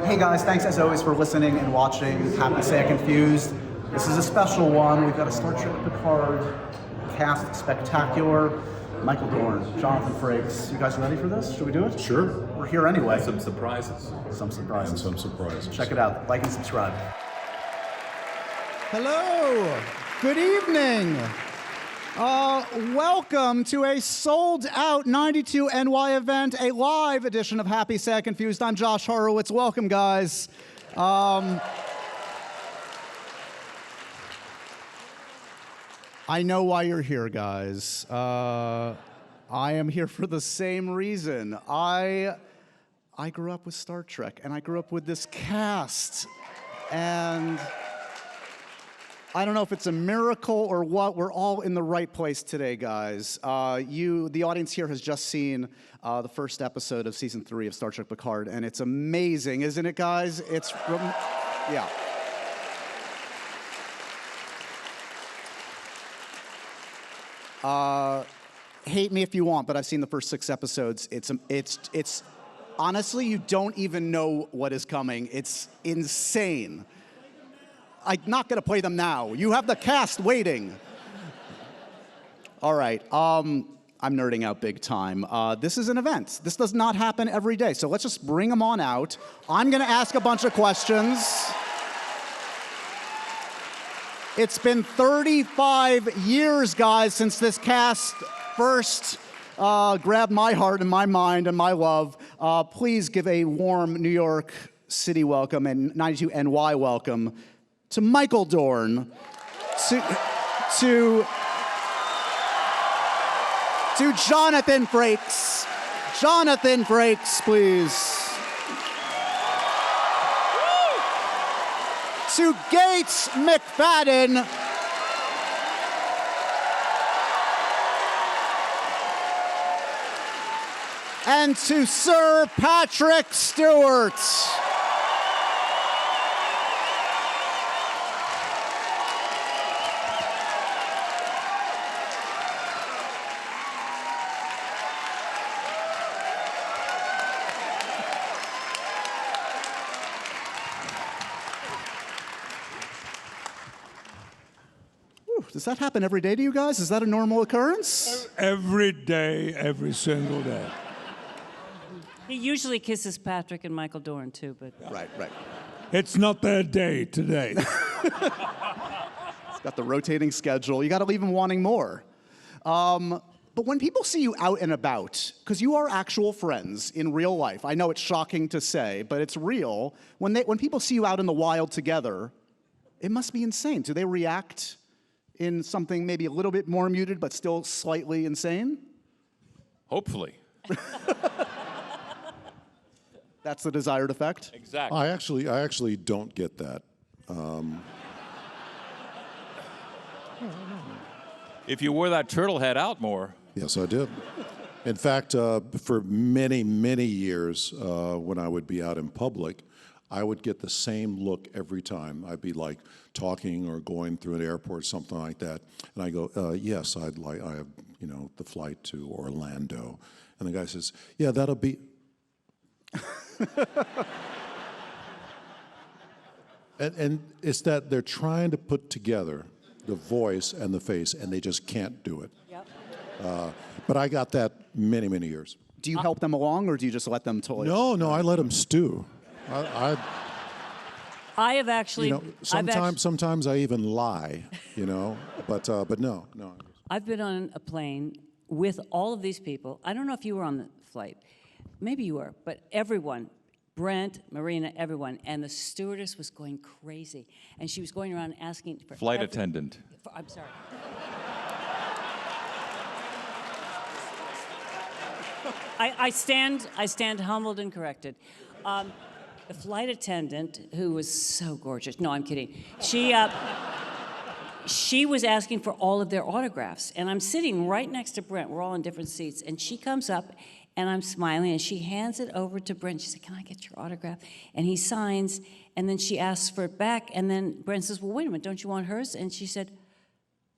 Hey guys, thanks as always for listening and watching Happy Sad Confused. This is a special one. We've got a Star Trek Picard cast spectacular. Michael Dorn, Jonathan Frakes. You guys ready for this? Should we do it? Sure. We're here anyway. Some surprises. Some surprises. And some surprises. Check it out. Like and subscribe. Hello. Good evening. Welcome to a sold-out 92 NY event, a live edition of Happy Sad Confused. I'm Josh Horowitz. Welcome, guys. I know why you're here, guys. I am here for the same reason. I grew up with Star Trek, and I grew up with this cast, and I don't know if it's a miracle or what. We're all in the right place today, guys. The audience here has just seen the first episode of season 3 of Star Trek Picard, and it's amazing, isn't it, guys? It's, yeah. Hate me if you want, but I've seen the first 6 episodes. It's honestly, you don't even know what is coming. It's insane. I'm not going to play them now. You have the cast waiting. All right. I'm nerding out big time. This is an event. This does not happen every day. So let's just bring them on out. I'm going to ask a bunch of questions. It's been 35 years, guys, since this cast first grabbed my heart and my mind and my love. Please give a warm New York City welcome and 92 NY welcome to Michael Dorn, to Jonathan Frakes. Jonathan Frakes, please. To Gates McFadden. And to Sir Patrick Stewart. Does that happen every day to you guys? Is that a normal occurrence? Every day, every single day. He usually kisses Patrick and Michael Dorn, too, but... Right. It's not their day today. It's got the rotating schedule. You got to leave them wanting more. But when people see you out and about, because you are actual friends in real life, I know it's shocking to say, but it's real. When people see you out in the wild together, it must be insane. Do they react in something maybe a little bit more muted, but still slightly insane? Hopefully. That's the desired effect? Exactly. I actually don't get that. If you wore that turtle head out more. Yes, I did. In fact, for many, many years, when I would be out in public, I would get the same look every time. I'd be like talking or going through an airport, something like that, and I go, "Yes, I have, the flight to Orlando," and the guy says, "Yeah, that'll be." and it's that they're trying to put together the voice and the face, and they just can't do it. Yep. But I got that many, many years. Do you help them along, or do you just let them toy? No, I let them stew. I have actually... Sometimes I even lie, but no. I've been on a plane with all of these people. I don't know if you were on the flight. Maybe you were, but everyone, Brent, Marina, everyone, and the stewardess was going crazy. And she was going around asking for... Flight attendant. I'm sorry. I stand humbled and corrected. The flight attendant, who was so gorgeous, no, I'm kidding. She was asking for all of their autographs, and I'm sitting right next to Brent. We're all in different seats, and she comes up, and I'm smiling, and she hands it over to Brent. She said, "Can I get your autograph?" And he signs, and then she asks for it back, and then Brent says, "Well, wait a minute, don't you want hers?" And she said,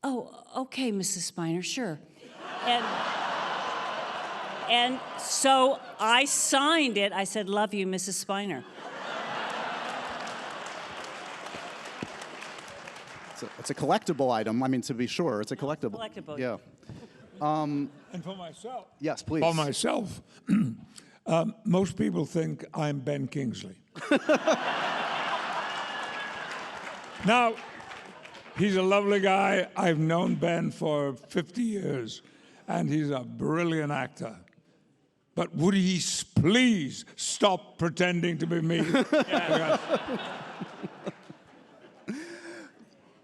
"Oh, okay, Mrs. Spiner, sure." And so I signed it. I said, "Love you, Mrs. Spiner." It's a collectible item. I mean, to be sure, it's a collectible. Collectible. Yeah. And for myself. Yes, please. For myself, most people think I'm Ben Kingsley. Now, he's a lovely guy. I've known Ben for 50 years, and he's a brilliant actor. But would he please stop pretending to be me?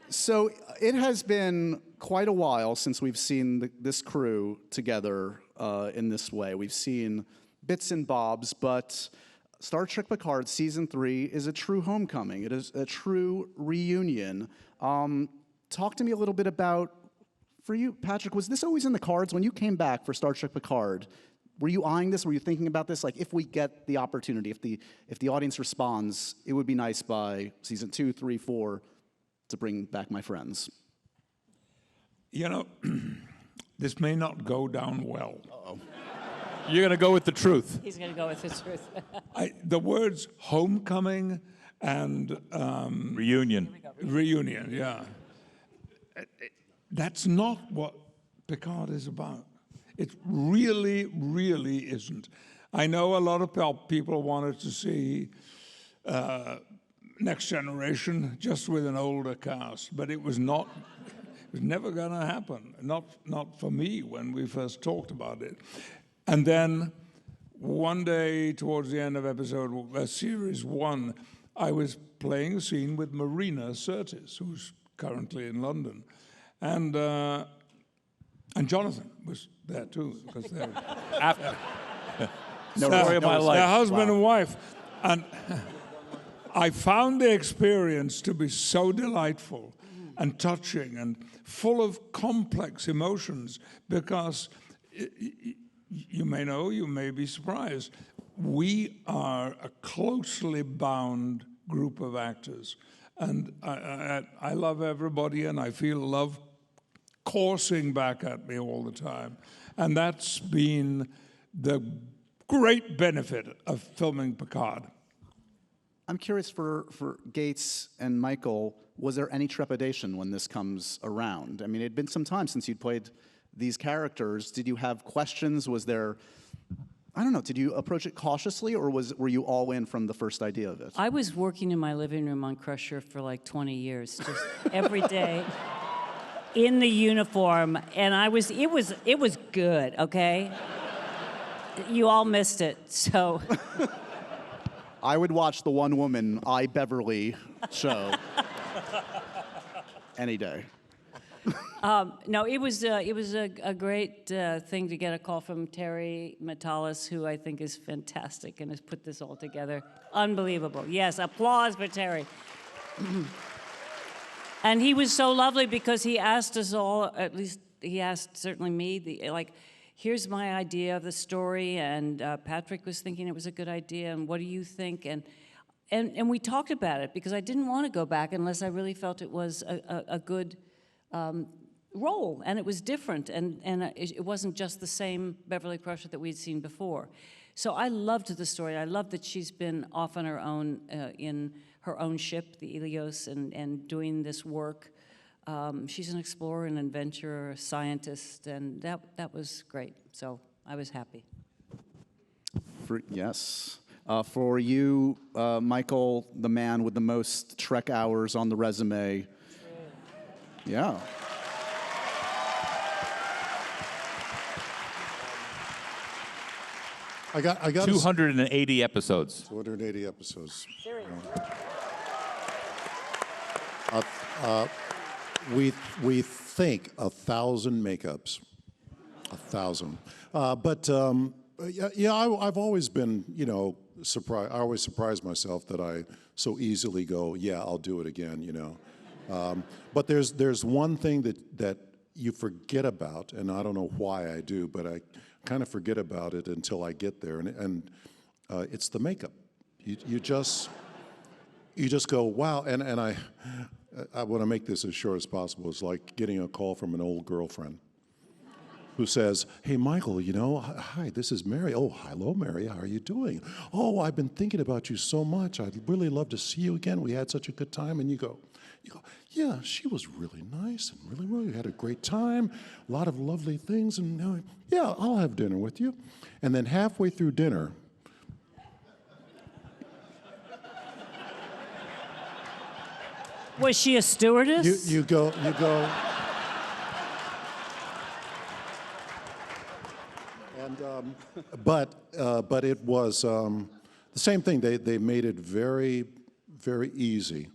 So it has been quite a while since we've seen this crew together in this way. We've seen bits and bobs, but Star Trek Picard Season 3 is a true homecoming. It is a true reunion. Talk to me a little bit about, for you, Patrick, was this always in the cards when you came back for Star Trek Picard? Were you eyeing this? Were you thinking about this? Like, if we get the opportunity, if the audience responds, it would be nice by Season 2, 3, 4 to bring back my friends. You know, this may not go down well. Uh-oh. You're going to go with the truth. He's going to go with the truth. The words homecoming and Reunion. reunion, yeah. That's not what Picard is about. It really, really isn't. I know a lot of people wanted to see Next Generation just with an older cast, but it was not. It was never going to happen. Not for me when we first talked about it. And then one day towards the end of series 1, I was playing a scene with Marina Sirtis, who's currently in London, and Jonathan was there too, because they're Story of my life. They're husband and wife, and I found the experience to be so delightful and touching and full of complex emotions because you may know, you may be surprised, we are a closely bound group of actors. And I love everybody, and I feel love coursing back at me all the time. And that's been the great benefit of filming Picard. I'm curious for Gates and Michael, was there any trepidation when this comes around? I mean, it'd been some time since you'd played these characters. Did you have questions? Was there, I don't know, did you approach it cautiously, or were you all in from the first idea of it? I was working in my living room on Cursher for like 20 years, just every day in the uniform, and it was good, okay? You all missed it, so. I would watch the one-woman I, Beverly show any day. No, it was a great thing to get a call from Terry Metalis, who I think is fantastic and has put this all together. Unbelievable. Yes, applause for Terry. And he was so lovely because he asked us all, at least he asked certainly me, here's my idea of the story, and Patrick was thinking it was a good idea, and what do you think? And we talked about it because I didn't want to go back unless I really felt it was a good role, and it was different, and it wasn't just the same Beverly Crusher that we'd seen before. So I loved the story. I loved that she's been off on her own in her own ship, the Ilios, and doing this work. She's an explorer, an adventurer, a scientist, and that was great. So I was happy. Yes. For you, Michael, the man with the most Trek hours on the resume. Yeah. I got 280 episodes. 280 episodes. We think 1,000 makeups, 1,000. I've always been, surprised. I always surprise myself that I so easily go, yeah, I'll do it again, But there's one thing that you forget about, and I don't know why I do, but I kind of forget about it until I get there, and it's the makeup. You just go, wow, and I want to make this as short as possible. It's like getting a call from an old girlfriend who says, hey, Michael, hi, this is Mary. Oh, hello, Mary, how are you doing? Oh, I've been thinking about you so much. I'd really love to see you again. We had such a good time. And you go, yeah, she was really nice and really well. You had a great time, a lot of lovely things, and yeah, I'll have dinner with you. And then halfway through dinner, Was she a stewardess? you go. And but it was the same thing. They made it very, very easy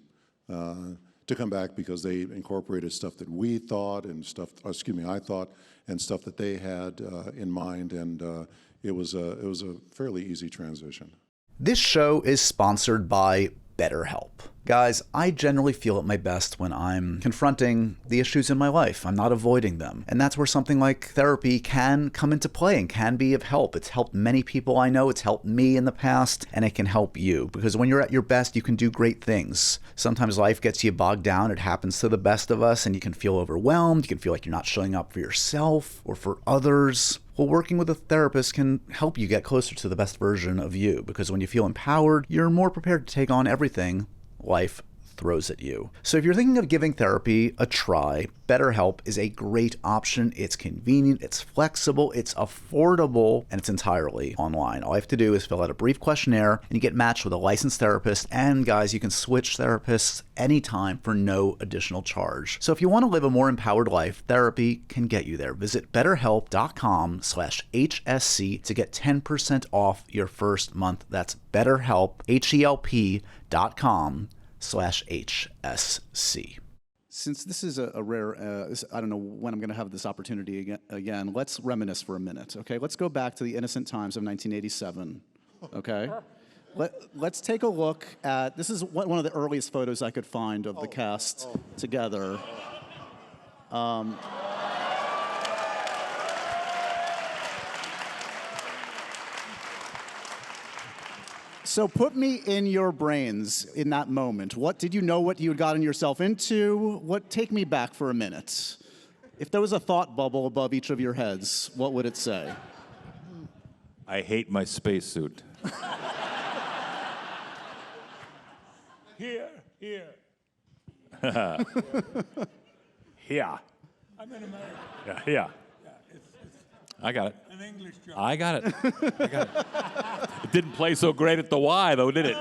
to come back because they incorporated stuff that we thought and stuff. I thought and stuff that they had in mind, and it was a fairly easy transition. This show is sponsored by BetterHelp. Guys, I generally feel at my best when I'm confronting the issues in my life. I'm not avoiding them. And that's where something like therapy can come into play and can be of help. It's helped many people I know. It's helped me in the past, and it can help you. Because when you're at your best, you can do great things. Sometimes life gets you bogged down. It happens to the best of us, and you can feel overwhelmed. You can feel like you're not showing up for yourself or for others. Well, working with a therapist can help you get closer to the best version of you, because when you feel empowered, you're more prepared to take on everything life throws at you. So if you're thinking of giving therapy a try, BetterHelp is a great option. It's convenient, it's flexible, it's affordable, and it's entirely online. All you have to do is fill out a brief questionnaire, and you get matched with a licensed therapist. And guys, you can switch therapists anytime for no additional charge. So if you want to live a more empowered life, therapy can get you there. Visit BetterHelp.com/HSC to get 10% off your first month. That's BetterHelp, HELP.com/HSC. Since this is a rare, I don't know when I'm going to have this opportunity again, let's reminisce for a minute, okay? Let's go back to the innocent times of 1987, okay? Let's take a look at, this is one of the earliest photos I could find of the cast together. So put me in your brains in that moment. What did you know what you had gotten yourself into? Take me back for a minute. If there was a thought bubble above each of your heads, what would it say? I hate my spacesuit. Here. Here. I'm in America. Yeah. Yeah, I got it. an English job. I got it. It didn't play so great at the Y, though, did it?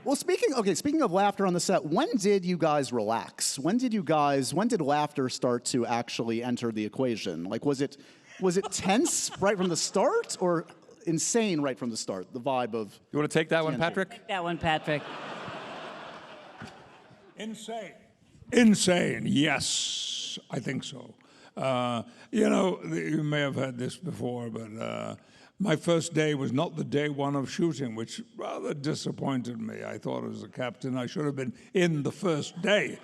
Well, speaking of laughter on the set, when did you guys relax? When did laughter start to actually enter the equation? Like, was it tense right from the start, or insane right from the start? The vibe of. You want to take that one, Patrick? Take that one, Patrick. Insane, yes, I think so. You may have heard this before, but my first day was not the day one of shooting, which rather disappointed me. I thought as a captain I should have been in the first day.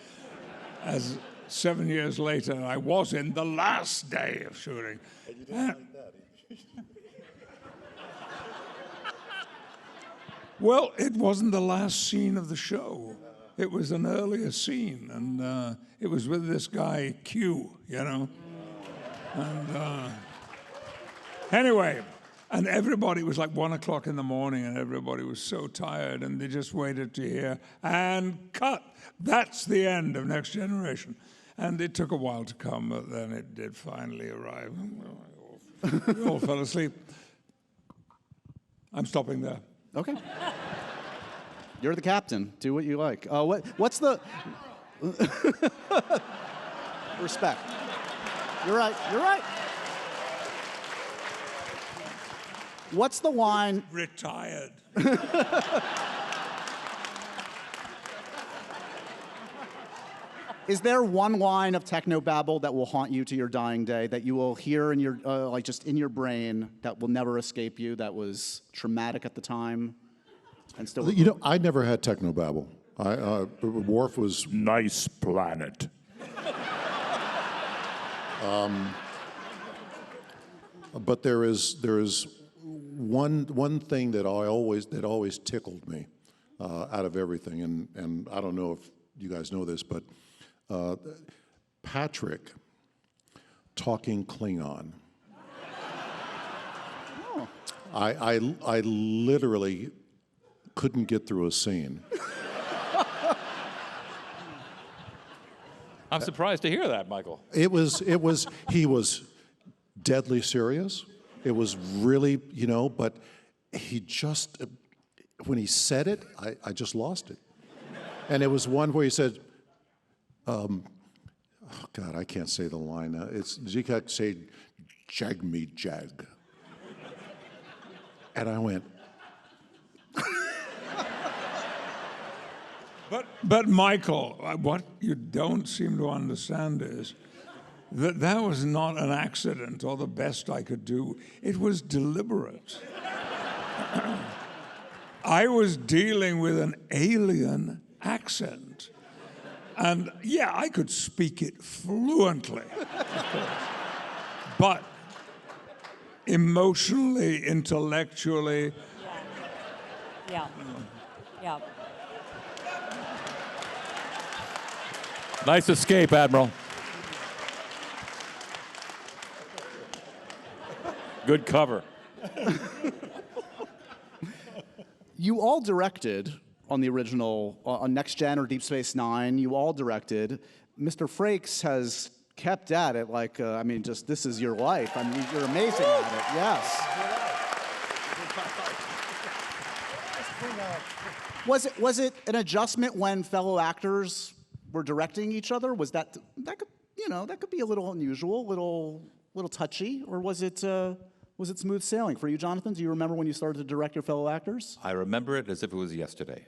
As 7 years later, I was in the last day of shooting. And you didn't like that. Well, it wasn't the last scene of the show. It was an earlier scene, and it was with this guy, Q, And anyway, and everybody, it was like 1 o'clock in the morning, and everybody was so tired, and they just waited to hear, and cut. That's the end of Next Generation. And it took a while to come, but then it did finally arrive. We all fell asleep. I'm stopping there. Okay. You're the captain. Do what you like. What's the... Respect. You're right. What's the line... Retired. Is there one line of Technobabble that will haunt you to your dying day, that you will hear in your, just in your brain, that will never escape you, that was traumatic at the time? And still, I never had Technobabble. Worf was Nice planet. but there is one thing that always tickled me out of everything, and I don't know if you guys know this, but Patrick talking Klingon. Oh. I literally couldn't get through a scene. I'm surprised to hear that, Michael. He was deadly serious. It was really, but he just, when he said it, I just lost it. And it was one where he said, oh God, I can't say the line. You can't say, jag me jag. And I went, But Michael, what you don't seem to understand is that that was not an accident or the best I could do. It was deliberate. I was dealing with an alien accent. And yeah, I could speak it fluently, of course. But emotionally, intellectually, Yeah. Yeah. Nice escape, Admiral. Good cover. You all directed on the original, on Next Gen or Deep Space Nine. You all directed. Mr. Frakes has kept at it like, just this is your life. I mean, you're amazing at it. Yes. Was it an adjustment when fellow actors were directing each other? Was that could be a little unusual, little touchy, or was it smooth sailing for you, Jonathan? Do you remember when you started to direct your fellow actors? I remember it as if it was yesterday.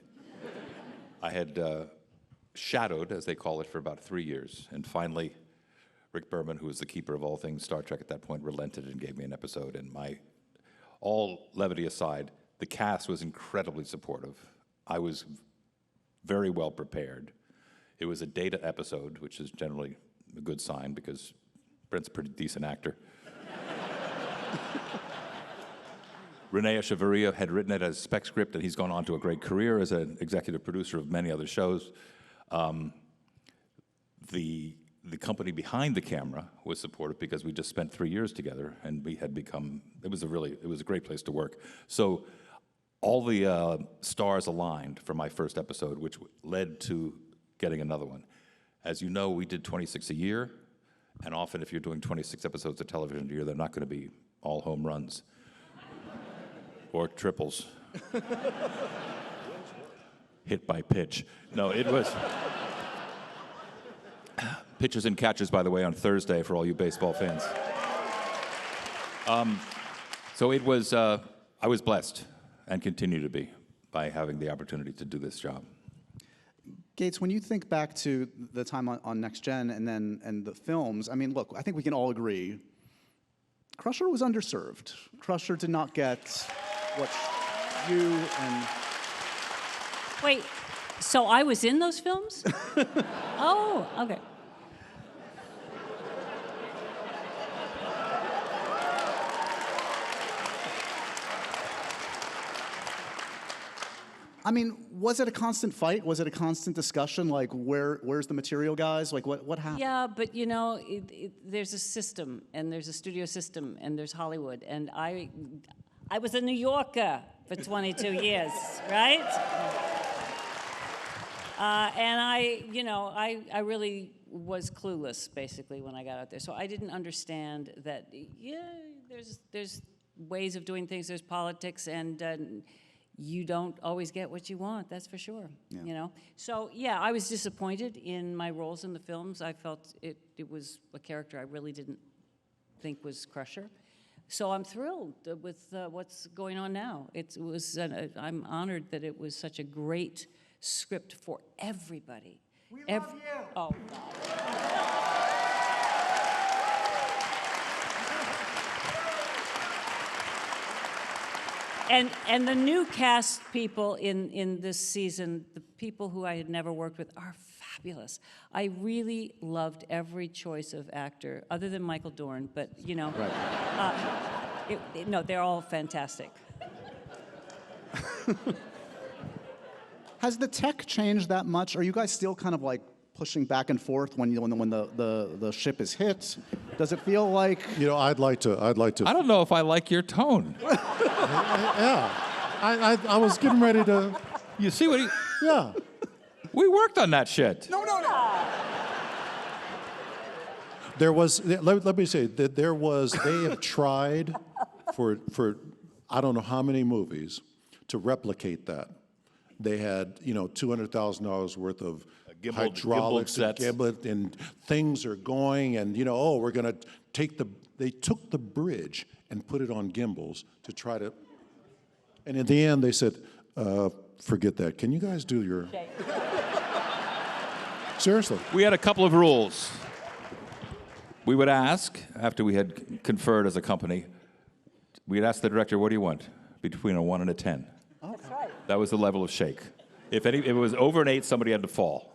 I had shadowed, as they call it, for about 3 years, and finally, Rick Berman, who was the keeper of all things Star Trek at that point, relented and gave me an episode. And all levity aside, the cast was incredibly supportive. I was very well prepared. It was a Data episode, which is generally a good sign because Brent's a pretty decent actor. Renee Echeverria had written it as spec script, and he's gone on to a great career as an executive producer of many other shows. The company behind the camera was supportive because we just spent 3 years together, and we had become, it was a great place to work. So all the stars aligned for my first episode, which led to getting another one. As you know, we did 26 a year, and often if you're doing 26 episodes of television a year, they're not going to be all home runs or triples. Hit by pitch. No, it was pitches and catches, by the way, on Thursday for all you baseball fans. So it was, I was blessed and continue to be by having the opportunity to do this job. Gates, when you think back to the time on Next Gen and the films, I mean, look, I think we can all agree, Crusher was underserved. Crusher did not get what you and... Wait, so I was in those films? Oh, okay. I mean, was it a constant fight? Was it a constant discussion? Like, where's the material, guys? Like, what happened? Yeah, but there's a system, and there's a studio system, and there's Hollywood, and I was a New Yorker for 22 years, right? And I really was clueless, basically, when I got out there. So I didn't understand that, there's ways of doing things, there's politics, and you don't always get what you want, that's for sure, So, yeah, I was disappointed in my roles in the films. I felt it was a character I really didn't think was Crusher. So I'm thrilled with what's going on now. I'm honored that it was such a great script for everybody. We love you. Oh, God. And the new cast people in this season, the people who I had never worked with, are fabulous. I really loved every choice of actor, other than Michael Dorn, but, Right. No, they're all fantastic. Has the tech changed that much? Are you guys still kind of like pushing back and forth when the ship is hit? Does it feel like... I'd like to. I don't know if I like your tone. Yeah. I was getting ready to, You see what he... yeah. We worked on that shit. No. There was, let me say, that there was, they have tried for I don't know how many movies to replicate that. They had, $200,000 worth of hydraulics and gimlet, and things are going, and, we're going to they took the bridge and put it on gimbals to try to, and in the end they said, forget that. Can you guys do your, seriously. We had a couple of rules. We would ask, after we had conferred as a company, we'd ask the director, what do you want? Between a 1 and a 10. That's right. That was the level of shake. If it was over an 8, somebody had to fall.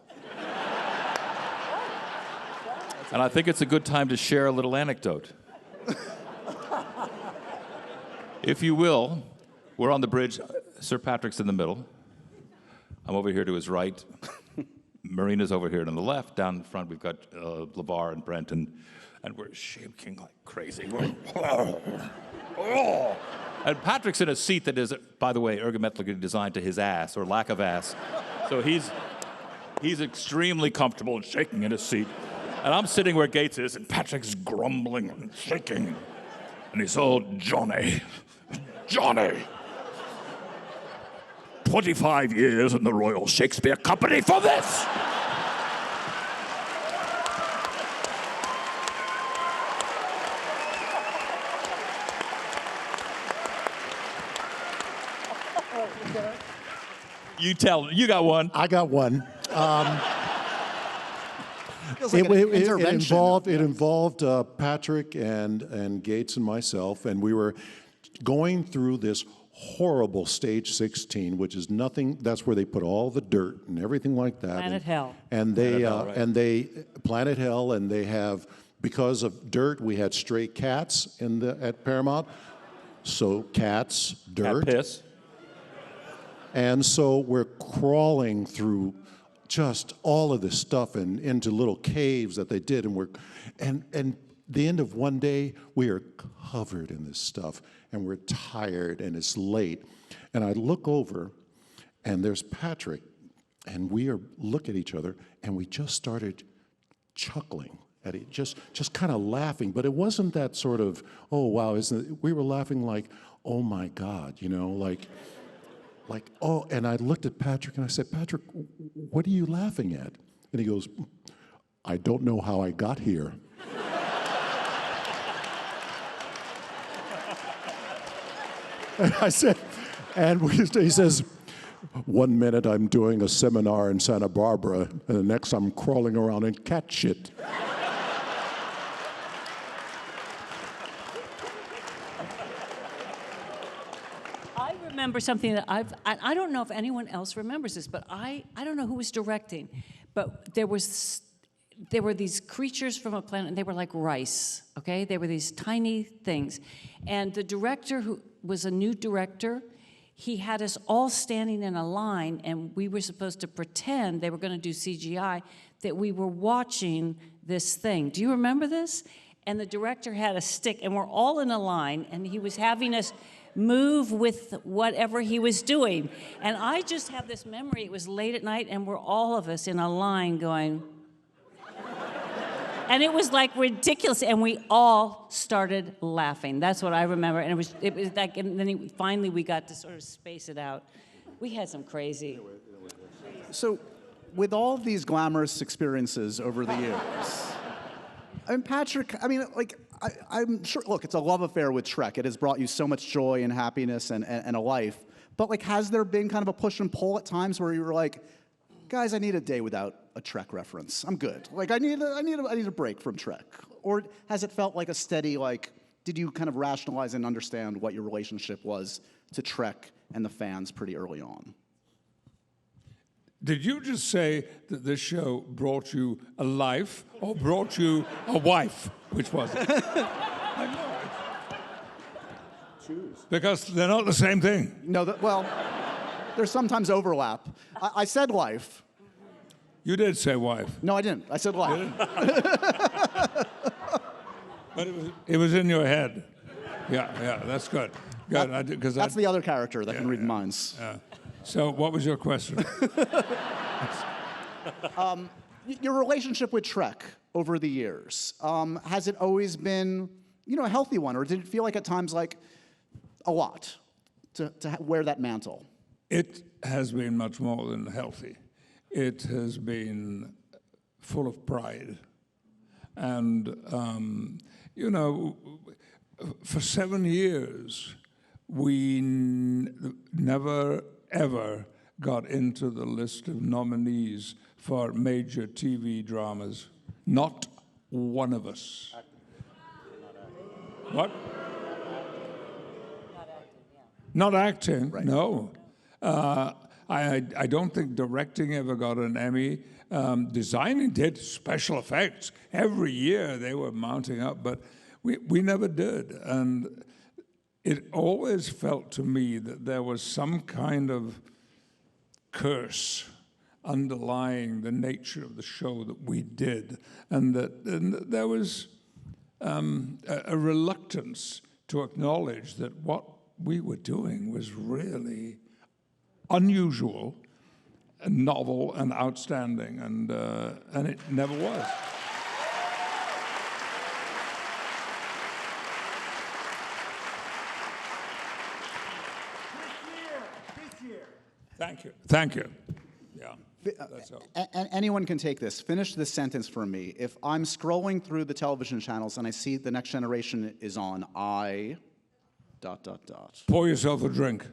And I think it's a good time to share a little anecdote. If you will, we're on the bridge. Sir Patrick's in the middle. I'm over here to his right. Marina's over here to the left. Down in front, we've got LeVar and Brent, and we're shaking like crazy. And Patrick's in a seat that is, by the way, ergonomically designed to his ass, or lack of ass. So he's extremely comfortable and shaking in his seat. And I'm sitting where Gates is, and Patrick's grumbling and shaking. And he's all, Johnny, 25 years in the Royal Shakespeare Company for this! You tell, you got one. I got one. Feels like an intervention. It involved Patrick and Gates and myself, and we were going through this horrible stage 16, which is nothing. That's where they put all the dirt and everything like that. Planet Hell. And they Planet Hell, and they have, because of dirt, we had stray cats at Paramount. So cats, dirt. Cat piss. And so we're crawling through just all of this stuff and into little caves that they did, and the end of one day, we are covered in this stuff, and we're tired, and it's late. And I look over, and there's Patrick, and we look at each other, and we just started chuckling at it, just kind of laughing. But it wasn't that sort of, oh, wow, isn't it? We were laughing like, oh, my God, like, oh, and I looked at Patrick, and I said, Patrick, what are you laughing at? And he goes, I don't know how I got here. And I said, he says, 1 minute I'm doing a seminar in Santa Barbara, and the next I'm crawling around in cat shit. I remember something that I don't know if anyone else remembers this, but I don't know who was directing, but there were these creatures from a planet, and they were like rice, okay? They were these tiny things. And the director, who was a new director, he had us all standing in a line, and we were supposed to pretend, they were going to do CGI, that we were watching this thing. Do you remember this? And the director had a stick, and we're all in a line, and he was having us move with whatever he was doing. And I just have this memory, it was late at night, and we're all of us in a line going, and it was like ridiculous, and we all started laughing. That's what I remember, and it was like, and then finally we got to sort of space it out. We had some crazy. So, with all of these glamorous experiences over the years, I mean, Patrick, I mean, like, I'm sure, look, it's a love affair with Trek. It has brought you so much joy and happiness and a life. But, like, has there been kind of a push and pull at times where you were like, guys, I need a day without a Trek reference. I'm good. Like, I need a break from Trek. Or has it felt like a steady, like, did you kind of rationalize and understand what your relationship was to Trek and the fans pretty early on? Did you just say that this show brought you a life or brought you a wife? Which was it? I know. Choose. Because they're not the same thing. No, well, there's sometimes overlap. I said life. You did say wife. No, I didn't. I said life. But it was in your head. Yeah, that's good. Good, because That's the other character that can read minds. So, what was your question? Your relationship with Trek over the years, has it always been, a healthy one, or did it feel like at times like a lot to wear that mantle? It has been much more than healthy. It has been full of pride. And, for 7 years, we never, ever got into the list of nominees for major TV dramas. Not one of us. What? Not acting, Right. no. I don't think directing ever got an Emmy. Designing did, special effects. Every year they were mounting up, but we never did. And it always felt to me that there was some kind of curse underlying the nature of the show that we did, and that there was a reluctance to acknowledge that what we were doing was really unusual, and novel, and outstanding, and it never was. Thank you. Thank you. Yeah. That's all. Anyone can take this. Finish this sentence for me. If I'm scrolling through the television channels and I see The Next Generation is on, I... ... Pour yourself a drink.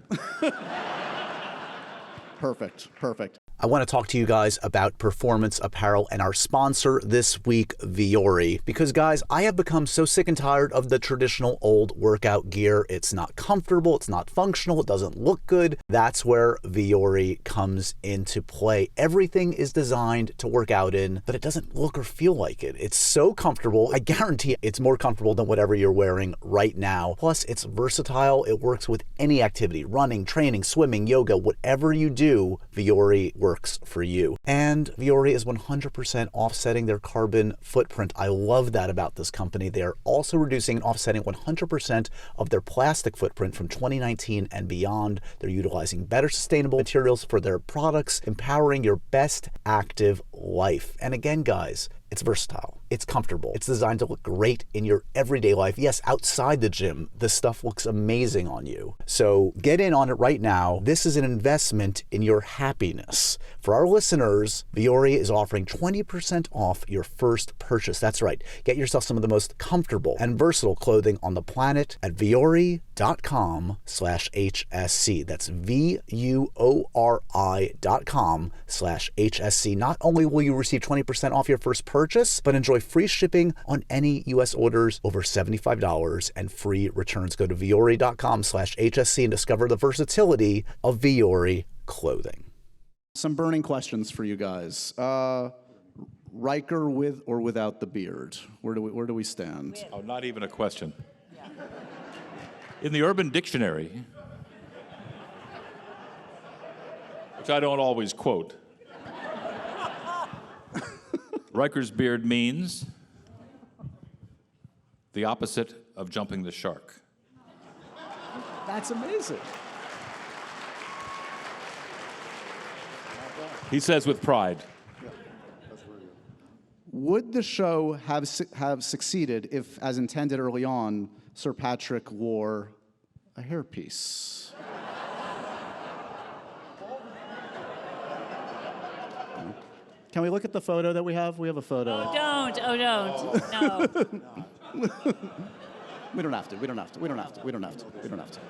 Perfect, perfect. I want to talk to you guys about performance apparel and our sponsor this week, VUORI. Because guys, I have become so sick and tired of the traditional old workout gear. It's not comfortable, it's not functional, it doesn't look good. That's where VUORI comes into play. Everything is designed to work out in, but it doesn't look or feel like it. It's so comfortable. I guarantee it's more comfortable than whatever you're wearing right now. Plus, it's versatile. It works with any activity, running, training, swimming, yoga, whatever you do, VUORI works for you. And VUORI is 100% offsetting their carbon footprint. I love that about this company. They are also reducing and offsetting 100% of their plastic footprint from 2019 and beyond. They're utilizing better sustainable materials for their products, empowering your best active life. And again, guys, it's versatile. It's comfortable. It's designed to look great in your everyday life. Yes, outside the gym, this stuff looks amazing on you. So get in on it right now. This is an investment in your happiness. For our listeners, VUORI is offering 20% off your first purchase. That's right. Get yourself some of the most comfortable and versatile clothing on the planet at VUORI.com/HSC. That's VUORI.com/HSC. Not only will you receive 20% off your first purchase, but enjoy free shipping on any U.S. orders over $75 and free returns. Go to VUORI.com/HSC and discover the versatility of VUORI clothing. Some burning questions for you guys. Riker with or without the beard? Where do we stand? Oh, not even a question. In the Urban Dictionary, which I don't always quote, Riker's beard means the opposite of jumping the shark. That's amazing. He says with pride. Would the show have succeeded if, as intended early on, Sir Patrick wore a hairpiece? Can we look at the photo that we have? We have a photo. Oh, don't. Oh, don't. No. We don't have to. We don't have to. We don't have to. We don't have to. We don't have to.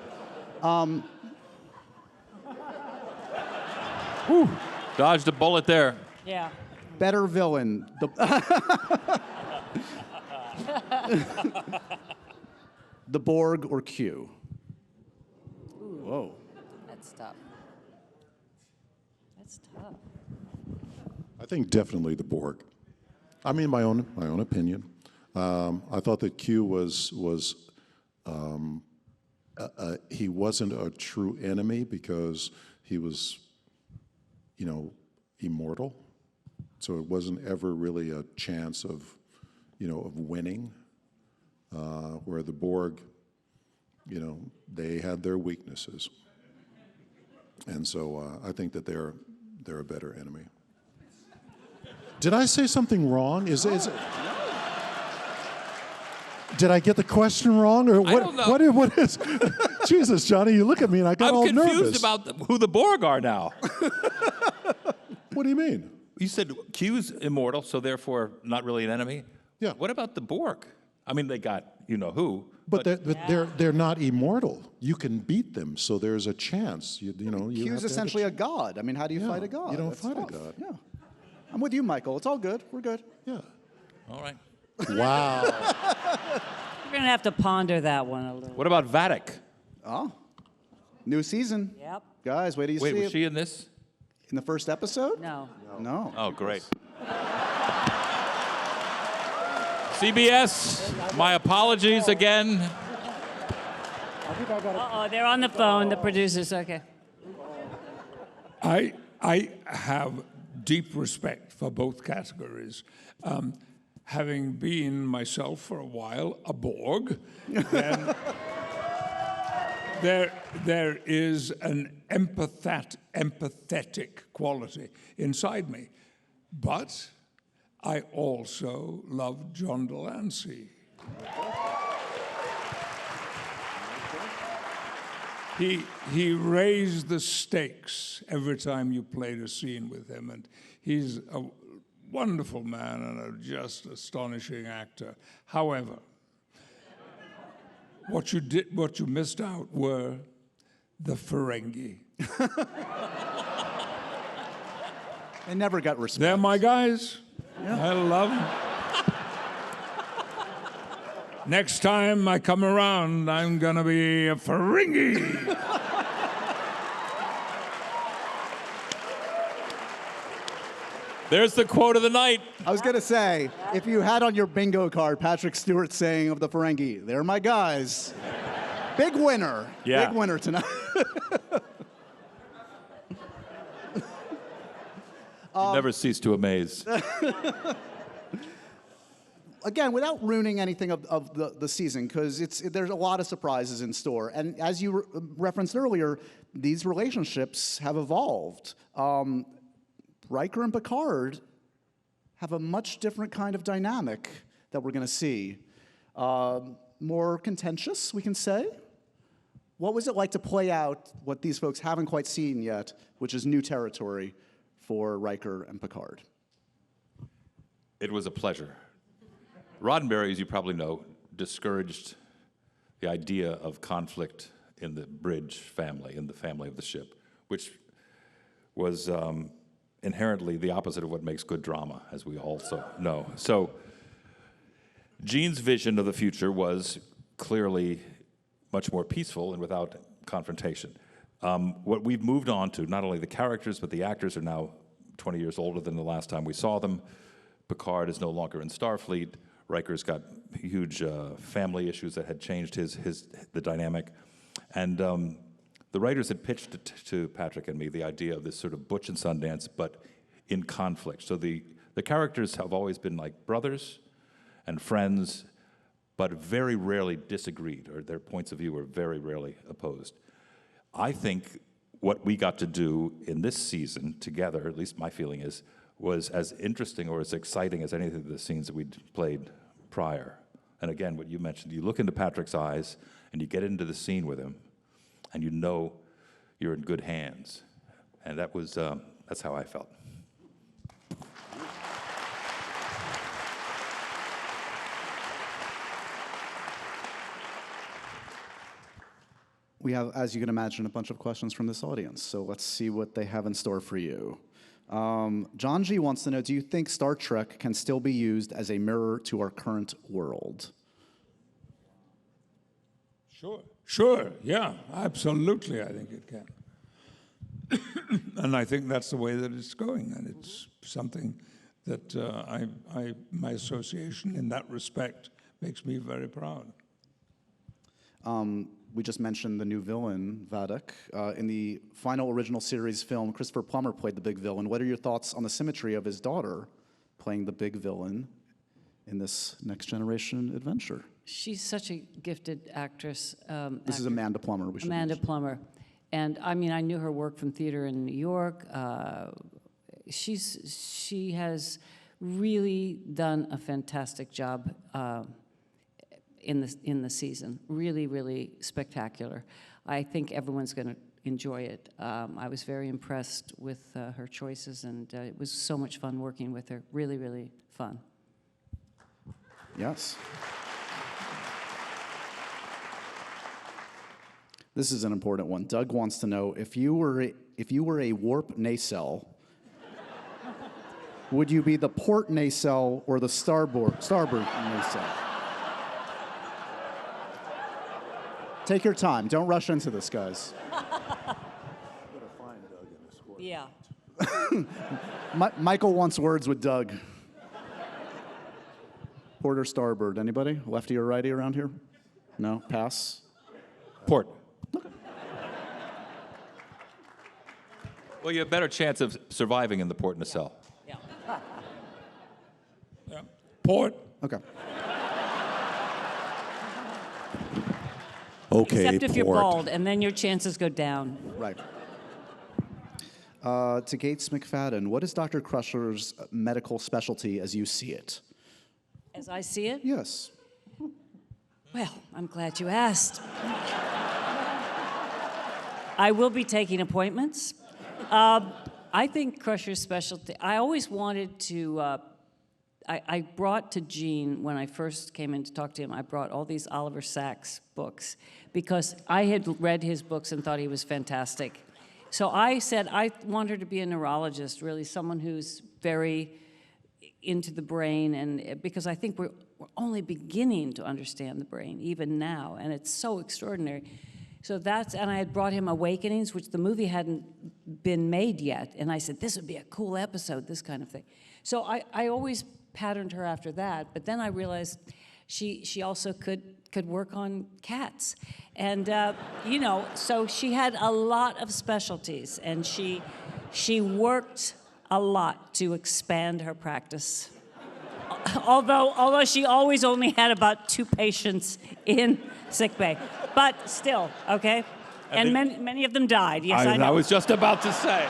Whew. Dodged a bullet there. Yeah. Better villain. The Borg or Q? Ooh. Whoa. That's tough. That's tough. I think definitely the Borg. I mean, my own opinion. I thought that Q was he wasn't a true enemy because he was, immortal. So it wasn't ever really a chance of winning. Where the Borg, you know, they had their weaknesses. And so I think that they're a better enemy. Did I say something wrong? Did I get the question wrong, or what? I don't know. What is? Jesus, Johnny, you look at me and I got all I'm nervous. confused about who the Borg are now. What do you mean? You said Q's immortal, so therefore not really an enemy. Yeah. What about the Borg? I mean, they got you know who. But they're not immortal. You can beat them, so there's a chance. You know. You Q's essentially a god. I mean, how do you fight a god? You don't That's fight tough. a god. Yeah. I'm with you, Michael. It's all good. We're good. Yeah. All right. Wow. We're going to have to ponder that one a little. What about Vatic? Oh, new season. Yep. Guys, wait till you Wait, see was it. she in this? In the first episode? No. No. Oh, great. CBS, my apologies again. Uh-oh, they're on the phone, the producers. Okay. I have deep respect for both categories. Having been myself for a while a Borg, then there is an empathetic quality inside me. But I also love John Delancey. He raised the stakes every time you played a scene with him, and he's a wonderful man and a just astonishing actor. However, what you missed out were the Ferengi. They never got respect. They're my guys. I love them. Next time I come around, I'm gonna be a Ferengi. There's the quote of the night. I was going to say, if you had on your bingo card Patrick Stewart saying of the Ferengi, they're my guys. Big winner. Yeah. Big winner tonight. You never cease to amaze. Again, without ruining anything of the season, because there's a lot of surprises in store. And as you referenced earlier, these relationships have evolved. Riker and Picard have a much different kind of dynamic that we're going to see. More contentious, we can say. What was it like to play out what these folks haven't quite seen yet, which is new territory for Riker and Picard? It was a pleasure. Roddenberry, as you probably know, discouraged the idea of conflict in the bridge family, in the family of the ship, which was inherently the opposite of what makes good drama, as we also know. So Gene's vision of the future was clearly much more peaceful and without confrontation. What we've moved on to, not only the characters, but the actors are now 20 years older than the last time we saw them. Picard is no longer in Starfleet. Riker's got huge family issues that had changed the dynamic. And the writers had pitched to Patrick and me the idea of this sort of Butch and Sundance, but in conflict. So the characters have always been like brothers and friends, but very rarely disagreed, or their points of view were very rarely opposed. I think what we got to do in this season together, at least my feeling is, was as interesting or as exciting as any of the scenes that we'd played prior. And again, what you mentioned, you look into Patrick's eyes and you get into the scene with him, and you know you're in good hands. And that was, that's how I felt. We have, as you can imagine, a bunch of questions from this audience, so let's see what they have in store for you. John G. wants to know, do you think Star Trek can still be used as a mirror to our current world? Sure, yeah, absolutely, I think it can. And I think that's the way that it's going, and it's something that my association in that respect makes me very proud. We just mentioned the new villain, Vatic. In the final original series film, Christopher Plummer played the big villain. What are your thoughts on the symmetry of his daughter playing the big villain in this next generation adventure? She's such a gifted actress. This is Amanda Plummer. We should Amanda mention. Plummer. And I mean, I knew her work from theater in New York. She has really done a fantastic job in the season. Really, really spectacular. I think everyone's going to enjoy it. I was very impressed with her choices, and it was so much fun working with her. Really, really fun. Yes. This is an important one. Doug wants to know if you were a warp nacelle, would you be the port nacelle or the starboard nacelle? Take your time. Don't rush into this, guys. Yeah. Michael wants words with Doug. Port or starboard? Anybody? Lefty or righty around here? No? Pass? Port. Well, you have a better chance of surviving in the port nacelle. Yeah. Yeah. Port. Okay. Okay, Except if you're port. bald, and then your chances go down. Right. To Gates McFadden, what is Dr. Crusher's medical specialty as you see it? As I see it, Yes. well, I'm glad you asked. I will be taking appointments. I think Crusher's specialty, I always wanted to, I brought to Gene, when I first came in to talk to him, I brought all these Oliver Sacks books because I had read his books and thought he was fantastic. So I said I want her to be a neurologist, really someone who's very into the brain, and because I think we're only beginning to understand the brain, even now, and it's so extraordinary. So and I had brought him Awakenings, which the movie hadn't been made yet, and I said, this would be a cool episode, this kind of thing. So I always patterned her after that, but then I realized she also could work on cats. And, you know, so she had a lot of specialties, and she worked a lot to expand her practice. Although she always only had about 2 patients in sickbay. But still, okay? And many of them died, yes, I know. I was just about to say.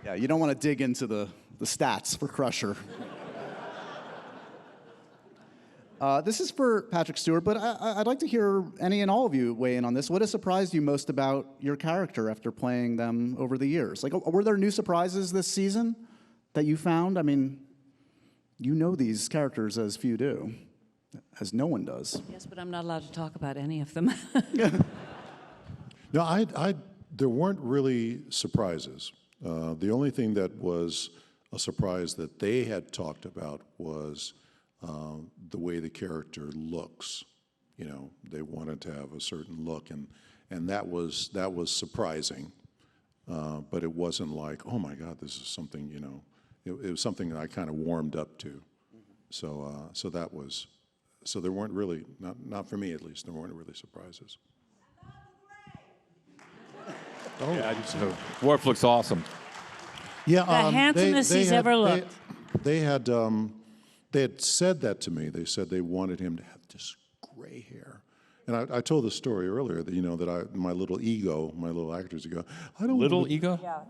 Yeah, you don't want to dig into the stats for Crusher. This is for Patrick Stewart, but I'd like to hear any and all of you weigh in on this. What has surprised you most about your character after playing them over the years? Like, were there new surprises this season that you found? I mean, you know these characters as few do, as no one does. Yes, but I'm not allowed to talk about any of them. No, there weren't really surprises. The only thing that was a surprise that they had talked about was the way the character looks. You know, they wanted to have a certain look, and that was surprising. But it wasn't like, oh my God, this is something, you know. It was something that I kind of warmed up to. So that was, so there weren't really, not for me at least, there weren't really surprises. Oh, yeah, Worf looks awesome. Yeah, The handsomest he's ever looked. They had said that to me. They said they wanted him to have this gray hair. And I told the story earlier that, you know, that my little ego, my little actor's ego, I don't Little want to- ego? Yeah.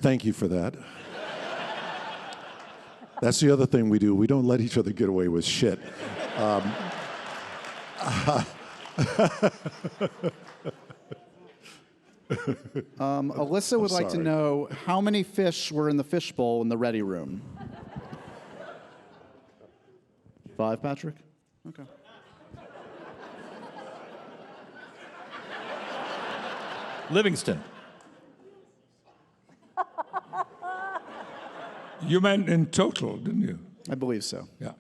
Thank you for that. That's the other thing we do. We don't let each other get away with shit. Alyssa would like to sorry. know how many fish were in the fishbowl in the ready room? 5, Patrick? Okay. Livingston. You meant in total, didn't you? I believe so. Yeah.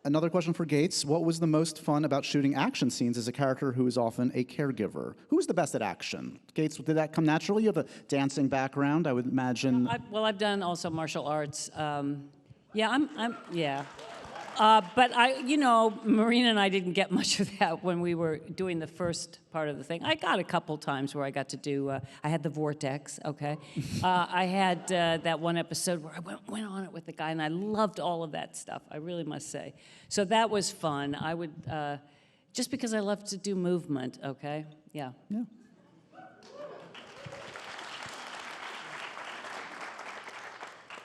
Another question for Gates. What was the most fun about shooting action scenes as a character who is often a caregiver? Who was the best at action? Gates, did that come naturally? You have a dancing background, I would imagine. I've done also martial arts. Yeah, yeah. But Marina and I didn't get much of that when we were doing the first part of the thing. I got a couple times where I got to do, I had the vortex, okay? I had that one episode where I went on it with the guy, and I loved all of that stuff, I really must say. So that was fun. I would, just because I love to do movement, okay? Yeah. Yeah.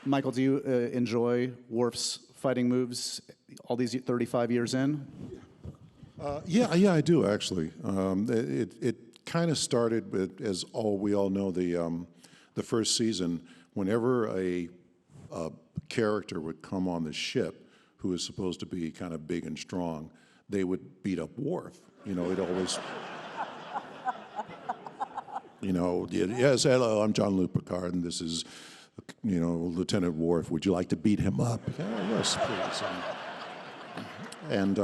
Michael, do you enjoy Worf's fighting moves all these 35 years in? Yeah, I do actually. It kind of started with, as we all know, the first season. Whenever a character would come on the ship, who was supposed to be kind of big and strong, they would beat up Worf. You know, it always. Yes, hello, I'm Jean-Luc Picard, and this is, Lieutenant Worf. Would you like to beat him up? Yes, please. And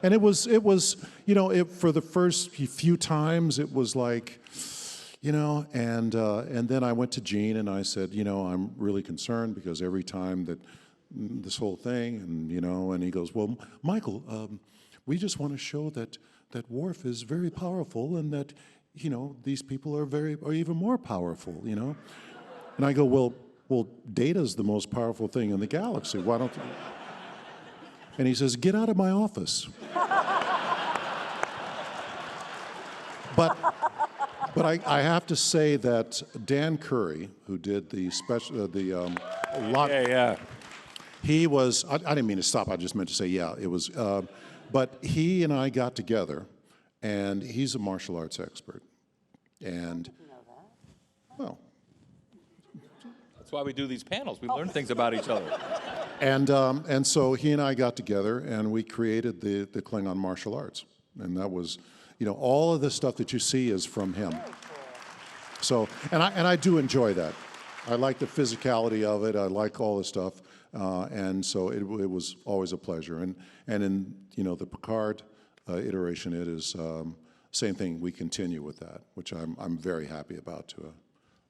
it was, for the first few times, it was like, and then I went to Gene and I said, I'm really concerned because every time that this whole thing, and he goes, well, Michael, we just want to show that Worf is very powerful and that, these people are even more powerful, And I go, well, Data's the most powerful thing in the galaxy. Why don't you? And he says, get out of my office. But I have to say that Dan Curry, who did the special, he was, I didn't mean to stop, I just meant to say, it was, but he and I got together, and he's a martial arts expert. And, well. That's why we do these panels. We learn things about each other. And so he and I got together, and we created the Klingon martial arts. And that was, all of the stuff that you see is from him. So, and I do enjoy that. I like the physicality of it. I like all the stuff. And so it was always a pleasure. And in, the Picard iteration, it is same thing. We continue with that, which I'm very happy about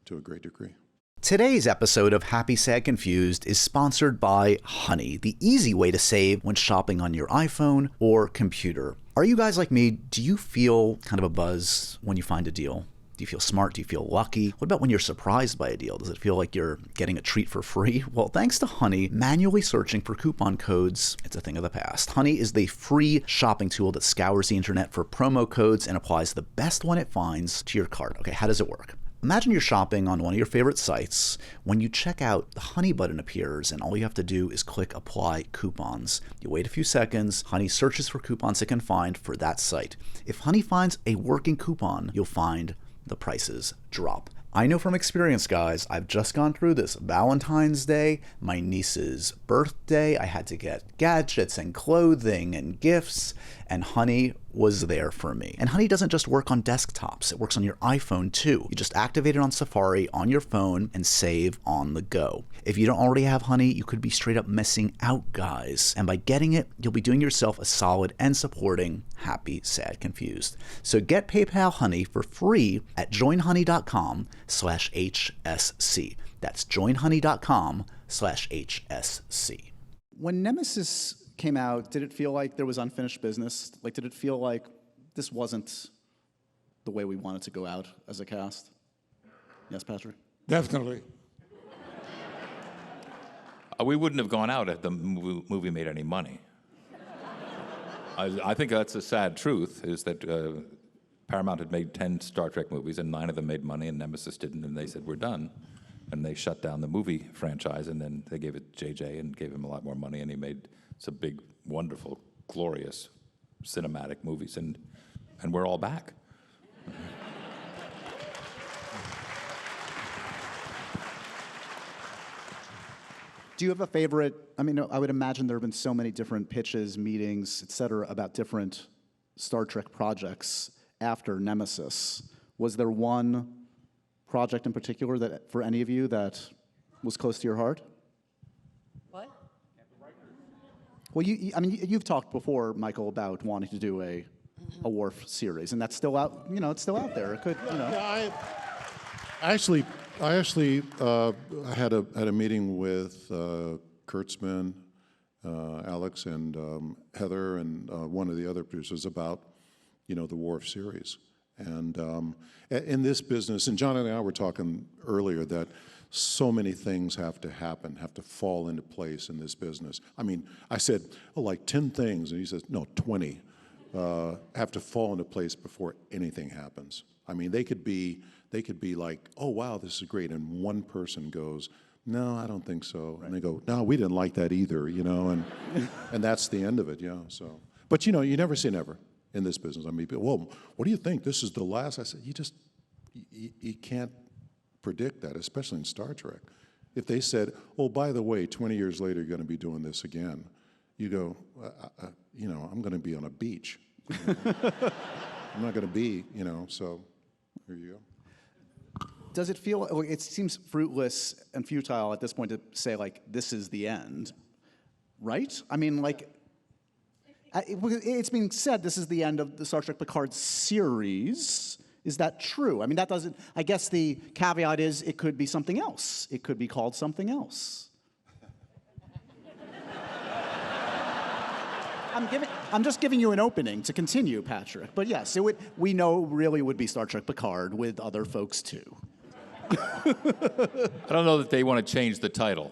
to a great degree. Today's episode of Happy, Sad, Confused is sponsored by Honey, the easy way to save when shopping on your iPhone or computer. Are you guys like me? Do you feel kind of a buzz when you find a deal? Do you feel smart? Do you feel lucky? What about when you're surprised by a deal? Does it feel like you're getting a treat for free? Well, thanks to Honey, manually searching for coupon codes, it's a thing of the past. Honey is the free shopping tool that scours the internet for promo codes and applies the best one it finds to your cart. Okay, how does it work? Imagine you're shopping on one of your favorite sites. When you check out, the Honey button appears, and all you have to do is click Apply Coupons. You wait a few seconds, Honey searches for coupons it can find for that site. If Honey finds a working coupon, you'll find the prices drop. I know from experience, guys, I've just gone through this. Valentine's Day, my niece's birthday, I had to get gadgets and clothing and gifts, and Honey was there for me. And Honey doesn't just work on desktops, it works on your iPhone too. You just activate it on Safari on your phone and save on the go. If you don't already have Honey, you could be straight up missing out, guys. And by getting it, you'll be doing yourself a solid and supporting Happy, Sad, Confused. So get PayPal Honey for free at joinhoney.com/HSC. That's joinhoney.com/HSC. When Nemesis came out, did it feel like there was unfinished business? Like, did it feel like this wasn't the way we wanted to go out as a cast? Yes, Patrick? Definitely. We wouldn't have gone out if the movie made any money. I think that's the sad truth, is that Paramount had made 10 Star Trek movies, and 9 of them made money, and Nemesis didn't, and they said, we're done. And they shut down the movie franchise, and then they gave it JJ and gave him a lot more money, and he made some big, wonderful, glorious cinematic movies, and we're all back. Do you have a favorite? I mean, I would imagine there have been so many different pitches, meetings, et cetera, about different Star Trek projects after Nemesis. Was there one project in particular that, for any of you, that was close to your heart? What? Well, you've talked before, Michael, about wanting to do a Worf series, and that's still out. It's still out there. It could, Yeah, I actually had a meeting with Kurtzman Alex and Heather and one of the other producers about, you know, the Worf series. And in this business, and John and I were talking earlier that so many things have to happen, have to fall into place in this business. I mean, I said, oh, like 10 things, and he says, no, 20 have to fall into place before anything happens. I mean, they could be like, oh, wow, this is great, and one person goes, no, I don't think so. Right. And they go, no, we didn't like that either, you know, and that's the end of it, yeah, so. But, you know, you never say never in this business. I mean, well, what do you think? This is the last? I said, you can't predict that, especially in Star Trek. If they said, oh, by the way, 20 years later, you're going to be doing this again, you go, you know, I'm going to be on a beach. You know? I'm not going to be, you know, so here you go. Does it feel, well, it seems fruitless and futile at this point to say, like, this is the end, right? I mean, like, it's being said this is the end of the Star Trek Picard series. Is that true? I mean, that doesn't, I guess the caveat is it could be something else. It could be called something else. I'm just giving you an opening to continue, Patrick. But yes, we know really would be Star Trek Picard with other folks too. I don't know that they want to change the title.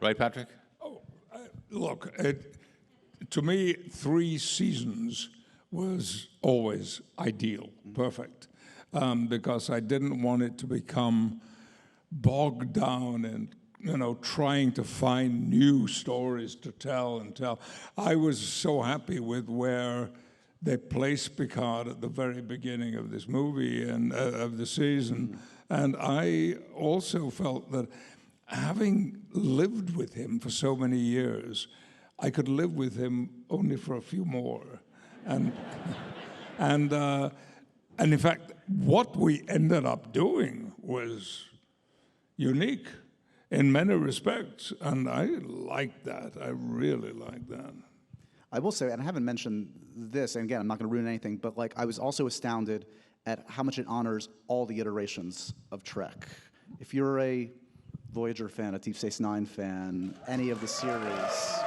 Right, Patrick? Oh, look, to me, 3 seasons was always ideal, perfect, because I didn't want it to become bogged down and, you know, trying to find new stories to tell and tell. I was so happy with where they placed Picard at the very beginning of this movie and of the season. And I also felt that having lived with him for so many years, I could live with him only for a few more. And in fact, what we ended up doing was unique in many respects, and I like that. I really like that. I will say, and I haven't mentioned this, and again, I'm not going to ruin anything, but like I was also astounded at how much it honors all the iterations of Trek. If you're a Voyager fan, a Deep Space Nine fan, any of the series,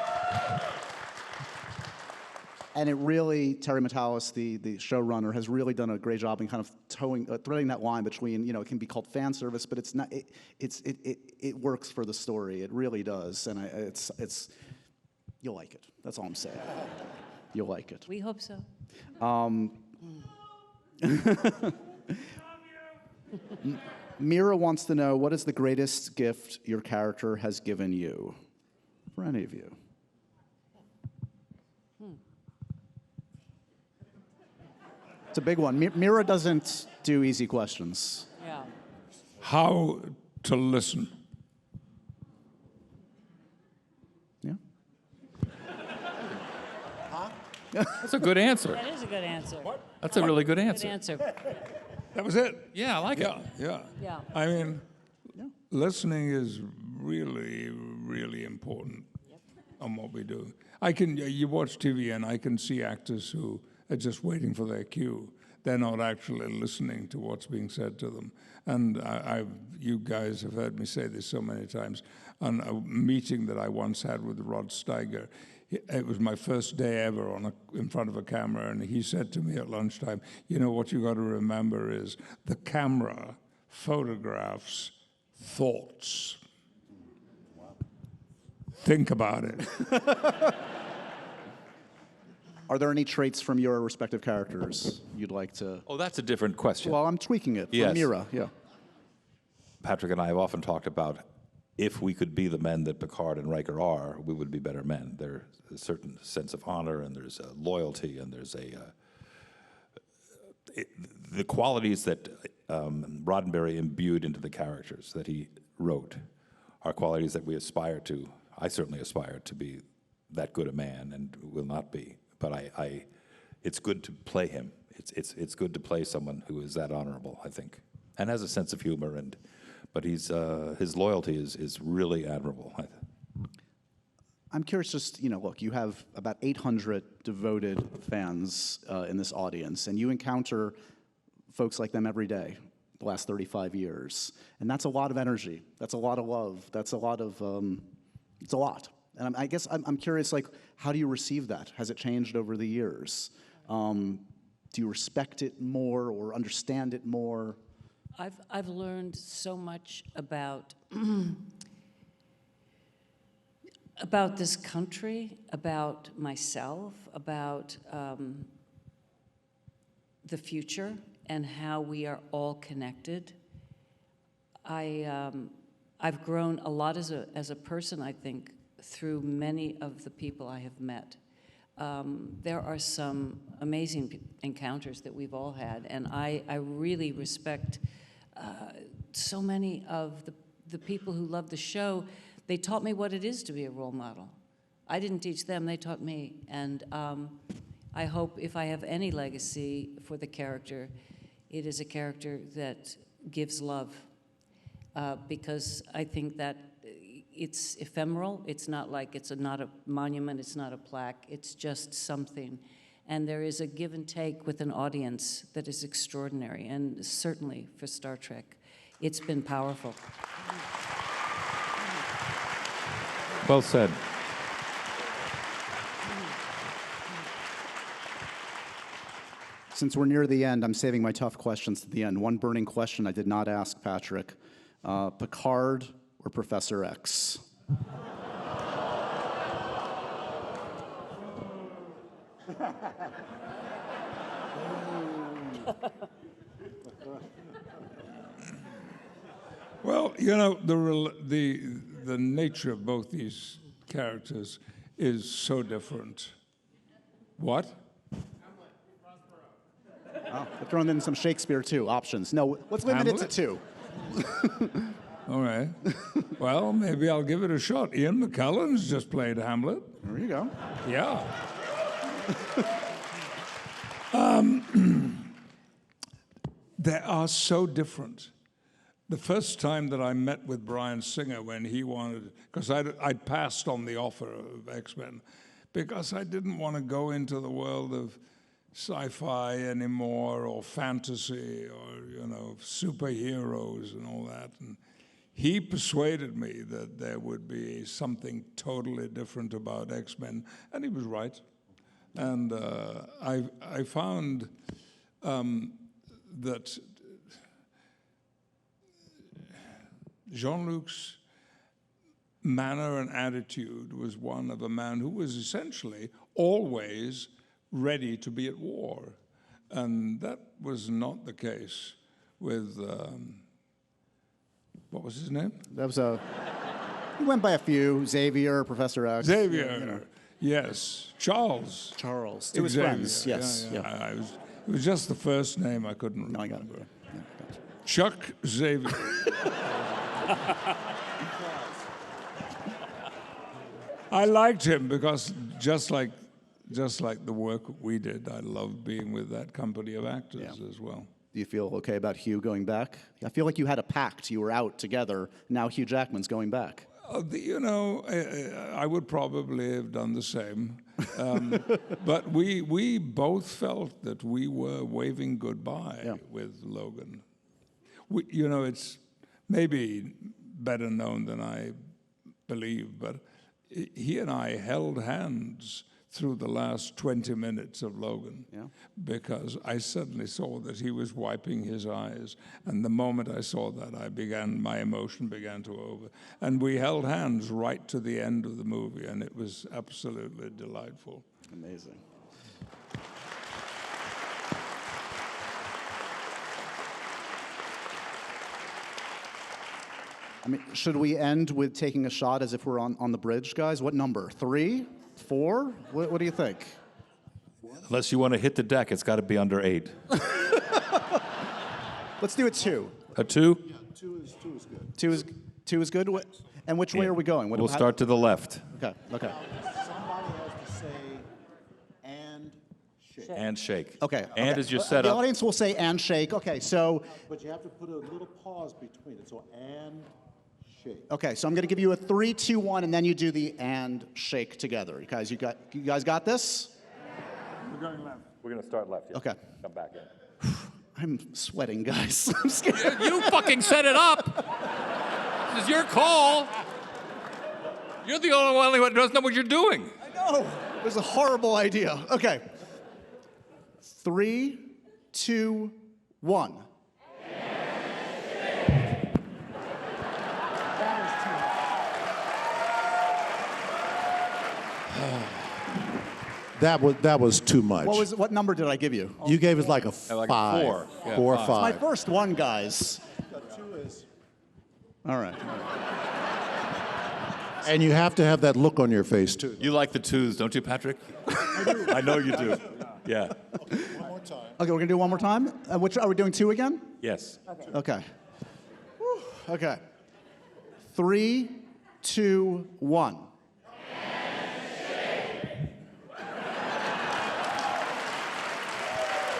and it really, Terry Matalas, the showrunner, has really done a great job in kind of threading that line between, you know, it can be called fan service, but it's not. It works for the story. It really does, and it's you'll like it. That's all I'm saying. You'll like it. We hope so. Mira wants to know, what is the greatest gift your character has given you? For any of you. It's a big one. Mira doesn't do easy questions. Yeah. How to listen. Yeah? That's a good answer. That is a good answer. That's a really good Good answer. answer. That was it. Yeah, I like it. Yeah. Yeah. I mean, listening is really, really important on what we do. You watch TV and I can see actors who are just waiting for their cue. They're not actually listening to what's being said to them. And you guys have heard me say this so many times. On a meeting that I once had with Rod Steiger, it was my first day ever in front of a camera, and he said to me at lunchtime, you know, what you got to remember is the camera photographs thoughts. Wow. Think about it. Are there any traits from your respective characters you'd like to? Oh, that's a different question. Well, I'm tweaking it. Yes. For Mira, yeah. Patrick and I have often talked about if we could be the men that Picard and Riker are, we would be better men. There's a certain sense of honor, and there's a loyalty, and there's the qualities that Roddenberry imbued into the characters that he wrote are qualities that we aspire to. I certainly aspire to be that good a man, and will not be. But it's good to play him. It's good to play someone who is that honorable, I think, and has a sense of humor. But his loyalty is really admirable. I'm curious, just, look, you have about 800 devoted fans in this audience, and you encounter folks like them every day the last 35 years. And that's a lot of energy. That's a lot of love. That's a lot of, it's a lot. And I guess I'm curious, like, how do you receive that? Has it changed over the years? Do you respect it more or understand it more? I've learned so much about about this country, about myself, about the future and how we are all connected. I've grown a lot as a person, I think, through many of the people I have met. There are some amazing encounters that we've all had, and I really respect so many of the people who love the show. They taught me what it is to be a role model. I didn't teach them, they taught me. And I hope if I have any legacy for the character, it is a character that gives love. Because I think that it's ephemeral. It's not like not a monument, it's not a plaque, it's just something. And there is a give and take with an audience that is extraordinary. And certainly for Star Trek, it's been powerful. Well said. Since we're near the end, I'm saving my tough questions to the end. One burning question I did not ask Patrick. Picard or Professor X? Well, you know, the nature of both these characters is so different. What? Oh, we're throwing in some Shakespeare too, options. No, let's limit it to two. All right. Well, maybe I'll give it a shot. Ian McKellen's just played Hamlet. There you go. Yeah. They are so different. The first time that I met with Bryan Singer when he wanted, because I'd passed on the offer of X-Men, because I didn't want to go into the world of sci-fi anymore, or fantasy, or, you know, superheroes and all that. And he persuaded me that there would be something totally different about X-Men, and he was right. And I found that Jean-Luc's manner and attitude was one of a man who was essentially always ready to be at war. And that was not the case with, what was his name? That was he went by a few, Xavier, Professor X. Xavier, you know. Yes. Charles. To his Xavier, friends, yes. Yeah. It was just the first name I couldn't remember. No, I got it. Yeah, gotcha. Chuck Xavier. I liked him because just like the work we did, I loved being with that company of actors as well. Do you feel okay about Hugh going back? I feel like you had a pact. You were out together. Now Hugh Jackman's going back. You know, I would probably have done the same. But we both felt that we were waving goodbye with Logan. You know, it's maybe better known than I believe, but he and I held hands through the last 20 minutes of Logan, because I suddenly saw that he was wiping his eyes. And the moment I saw that, my emotion began to over. And we held hands right to the end of the movie, and it was absolutely delightful. Amazing. I mean, should we end with taking a shot as if we're on the bridge, guys? What number? 3? 4? What do you think? Unless you want to hit the deck, it's got to be under 8. Let's do a 2. A 2? Yeah, two is good. 2 is good. And which way are we going? We'll start to the left. Okay. Somebody has to say and shake. And shake. Okay. And as you're set the up. The audience will say and shake. Okay, so. But you have to put a little pause between it. So and shake. Okay, so I'm going to give you a 3, 2, 1, and then you do the and shake together. You guys got this? We're going left. We're going to start left. Yeah. Okay. Come back in. I'm sweating, guys. I'm scared. You fucking set it up. This is your call. You're the only one who doesn't know what you're doing. I know. It was a horrible idea. Okay. 3, 2, 1. That was too much. What number did I give you? You gave us like a Like a 5. 4. Yeah, 4 or 5. 5. My first one, guys. All right. And you have to have that look on your face, too. You like the 2s, don't you, Patrick? I know you do. Yeah. One more time. Okay, we're gonna do one more time. Which are we doing 2 again? Yes. Okay. Whew. Okay. 3, 2, 1.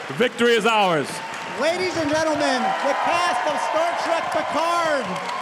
The victory is ours. Ladies and gentlemen, the cast of Star Trek Picard.